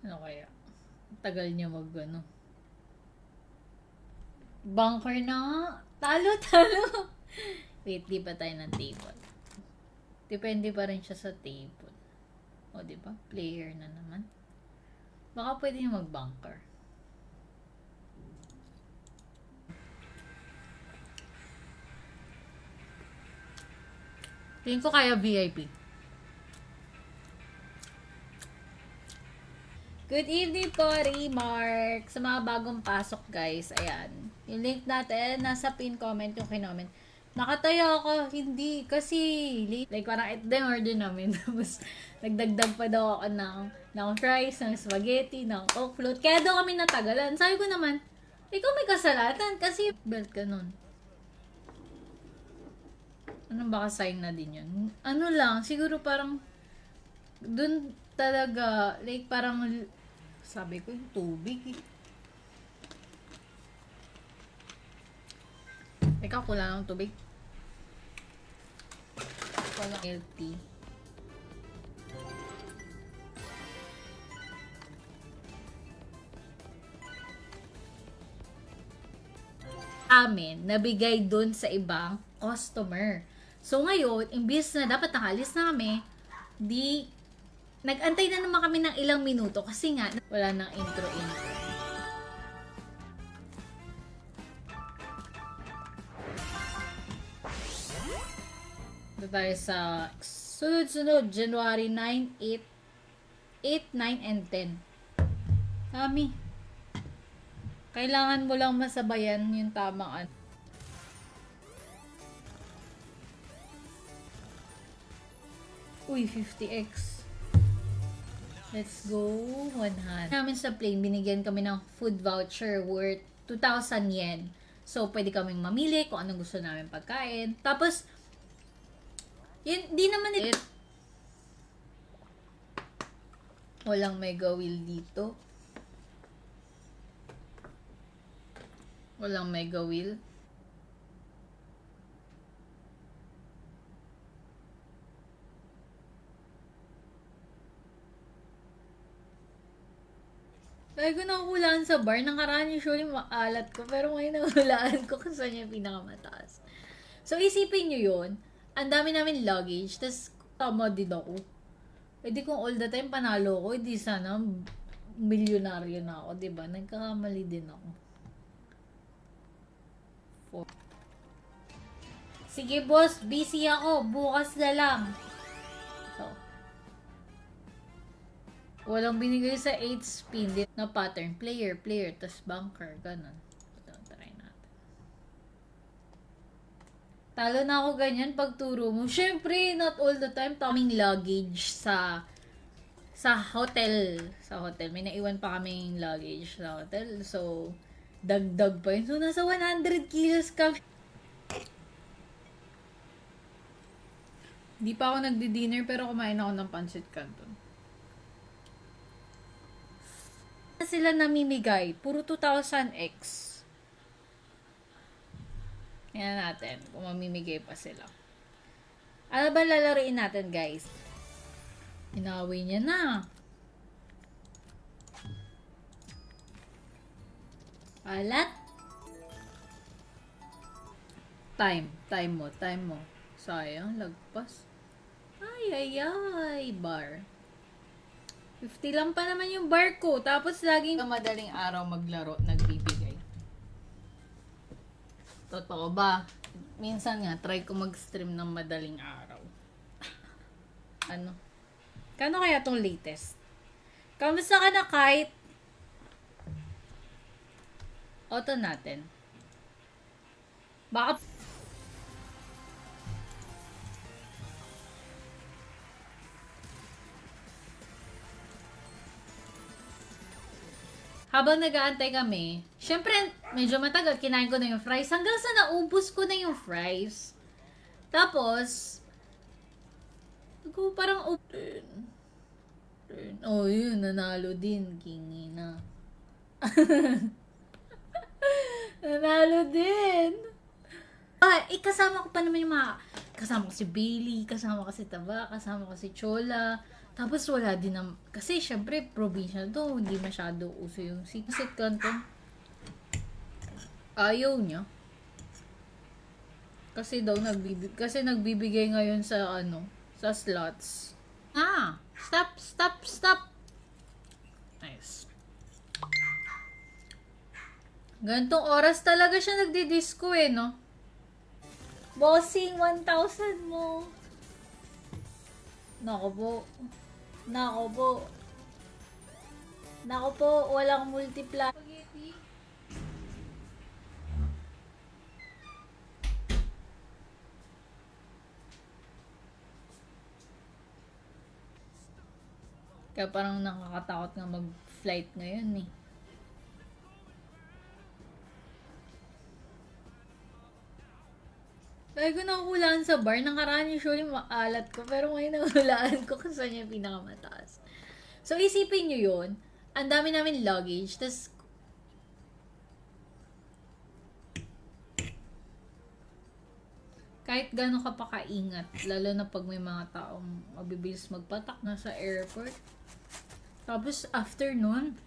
Ano kaya? Tagal niya mag ano. Bunker na nga. Talo, talo. Wait, di pa tayo ng table. Depende pa rin siya sa table. O, di ba? Player na naman. Baka pwede niya mag-bunker. Tingin ko kaya VIP. Good evening po, Remark. Sa mga bagong pasok, guys. Ayan. Yung link natin, nasa pin comment yung kinoment. Nakatayo ako, hindi. Kasi, like, parang ito din order namin. Tapos, nagdagdag pa daw ako ng fries, ng spaghetti, ng coke float. Kaya daw kami natagalan. Sabi ko naman, ikaw may kasalanan kasi belt ka nun. Ano baka sign na din yun? Ano lang, siguro parang dun talaga, like parang sabi ko yung tubig eh. Ikaw kulang ng tubig. Walang LT. Amin, nabigay dun sa ibang customer. So ngayon, imbis na dapat nakalis na kami, di nag-antay na naman kami ng ilang minuto kasi nga wala nang intro. Ito tayo sa sunod-sunod, January 9, 8, 9, and 10. Kami. Kailangan mo lang masabayan yung tamang Uy, 50x. Let's go. 100. Namin sa plane, binigyan kami ng food voucher worth 2,000 yen. So, pwede kaming mamili kung anong gusto namin pagkain. Tapos, yun, di naman walang mega wheel dito. Walang mega wheel. Lagi ko nakuhulaan sa bar. Nakaraan usually maalat ko. Pero ngayon nakuhulaan ko kung saan yung pinakamataas. So, isipin nyo yun. Ang dami namin luggage. Tapos, tama din ako. E di kung all the time panalo ko, di sana milyonaryo na ako, di ba? Nagkakamali din ako. Sige, boss. Busy ako. Bukas na lang. So, walang binigay sa 8 spin na pattern. Player, tas bunker. Ganon. So, try natin. Talo na ako ganyan pag turo mo. Siyempre, not all the time. Taming luggage sa hotel. Sa hotel. May naiwan pa kaming luggage sa hotel. So, dagdag pa yun. So, nasa 100 kilos kami. Di pa ako nagdi-dinner pero kumain ako ng pancit canton. Sila namimigay. Puro 2,000x. Yan natin. Kung mamimigay pa sila. Ano ba lalaroin natin, guys? Inaway niya na. Alat. Time mo. Sayang, lagpas. Ay. Bar. 50 lang pa naman yung bar ko. Tapos laging madaling araw maglaro, nagbibigay. Totoo ba? Minsan nga, try ko mag-stream ng madaling araw. Ano? Kano kaya tong latest? Kamusta ka na kahit auto natin? Baka habang nag-aantay kami, syempre, medyo matagal, kinain ko na yung fries. Hanggang sa naubos ko na yung fries. Tapos, parang open. Oh, yun, nanalo din. Kingi na. Nanalo din. Kasama ko pa naman yung mga, kasama ko si Bailey, kasama ko si Taba, kasama ko si Chola, Tapos wala din na, kasi syempre probinsya to, hindi masyado uso yung Sit Canton. Ayaw niya. Kasi daw nagbibigay ngayon sa ano, sa slots. Stop. Nice. Gantong oras talaga siya nagdi-disco eh, no? Bossing, 1,000 mo. Nako po. Nako po, walang multiply. Spaghetti. Kaya parang nakakatakot nga mag-flight ngayon eh. Lagi ko nakuhulaan sa bar. Nakaraan usually maalat ko. Pero ngayon nakuhulaan ko kung saan yung pinakamataas. So, isipin nyo yun. Ang dami namin luggage. Tapos, kahit gano'n ka pa kaingat, lalo na pag may mga taong mabibilis magpatak na sa airport. Tapos, after nun,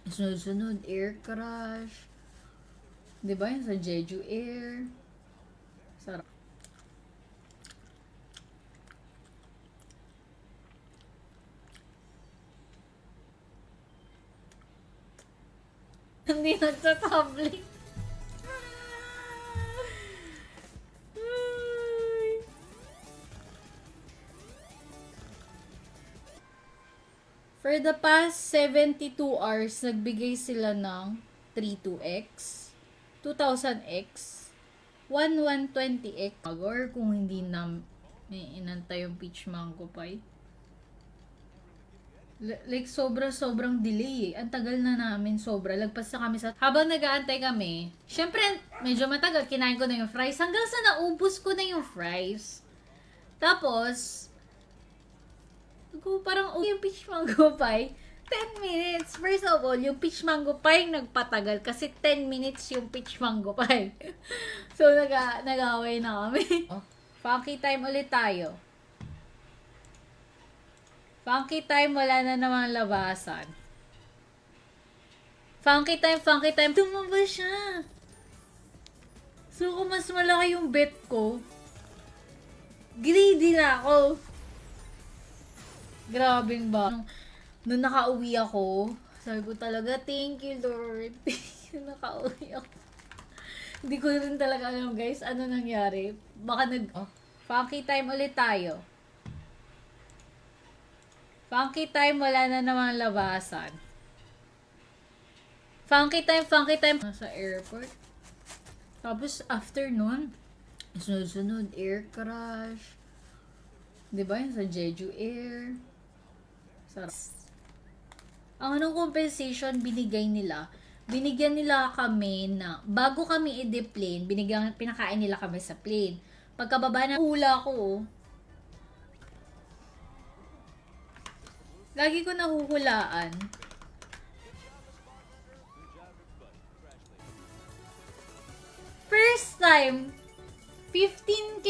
sunod-sunod, air crash. Diba yun sa Jeju Air? Sarap. Hindi nagtatabling. For the past 72 hours, nagbigay sila ng 32X, 2000X, 1120X, or kung hindi na may inantay yung peach mango pie. Like, sobrang delay eh. Ang tagal na namin, sobra. Lagpas na kami sa... Habang nag-aantay kami, syempre, medyo matagal, kinain ko na yung fries. Hanggang sa naubos ko na yung fries. Tapos, parang yung peach mango pie, 10 minutes. First of all, yung peach mango pie nagpatagal kasi 10 minutes yung peach mango pie. So, nag-away na kami. Funky time ulit tayo. Funky time, wala na namang labasan. Funky time. Tumaba siya. So, kung mas malaki yung bet ko, greedy na ako. Grabing ba. Nung nakauwi ako, sabi ko talaga, thank you, Lord. Nakauwi ako. Hindi ko rin talaga alam, guys, ano nangyari. Baka Funky time ulit tayo. Funky time, wala na namang labasan. Funky time. Nasa airport. Tapos, after nun, sunod-sunod, air crash. Diba yun sa Jeju Air? Sarap. Ang anong compensation binigyan nila kami na, bago kami i-deplane, pinakain nila kami sa plane. Pagkababa na hula ko, lagi ko nahuhulaan. First time, 15K.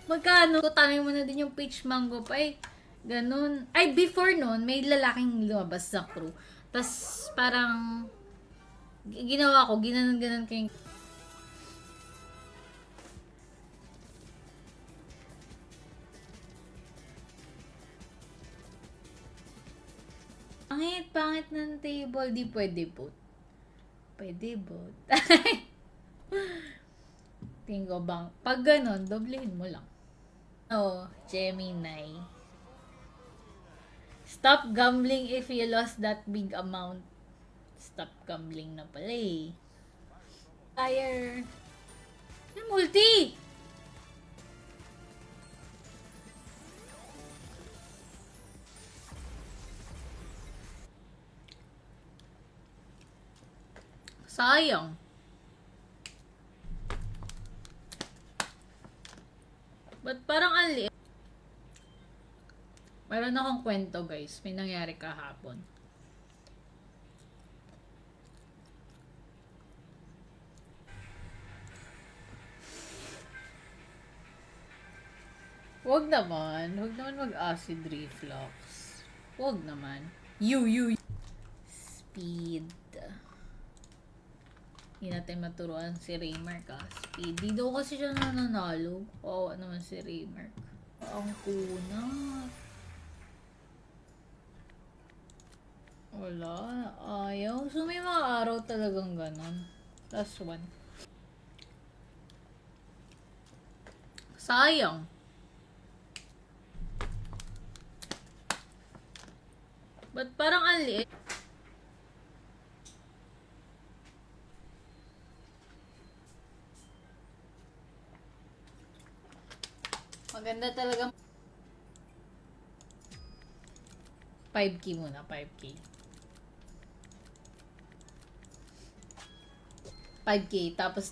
Magkano? Tanongin mo na din yung peach mango pie. Ganun. Ay, before nun, may lalaking lumabas sa crew. Tapos, parang, ginawa ko, ginanon kayong... Pangit ng table. Di pwede po. Pwede po. Tingo bang. Pag ganun, doblehin mo lang. Oh, Gemini. Stop gambling if you lost that big amount. Stop gambling na pala eh. Fire. Multi! Sayang. But parang ang liit. Meron akong kwento, guys. May nangyari kahapon. Wag naman. Wag naman mag-acid reflux. Wag naman. Speed. Hindi natin maturuan si Raymark Speed. Di daw kasi siya nananalo. Oo naman si Raymark. Ang kunat. Wala. Ayaw. So may mga araw talagang ganon. Last one. Sayang. Ba't parang ang liit? Maganda talaga. 5K muna, 5K. 5K, tapos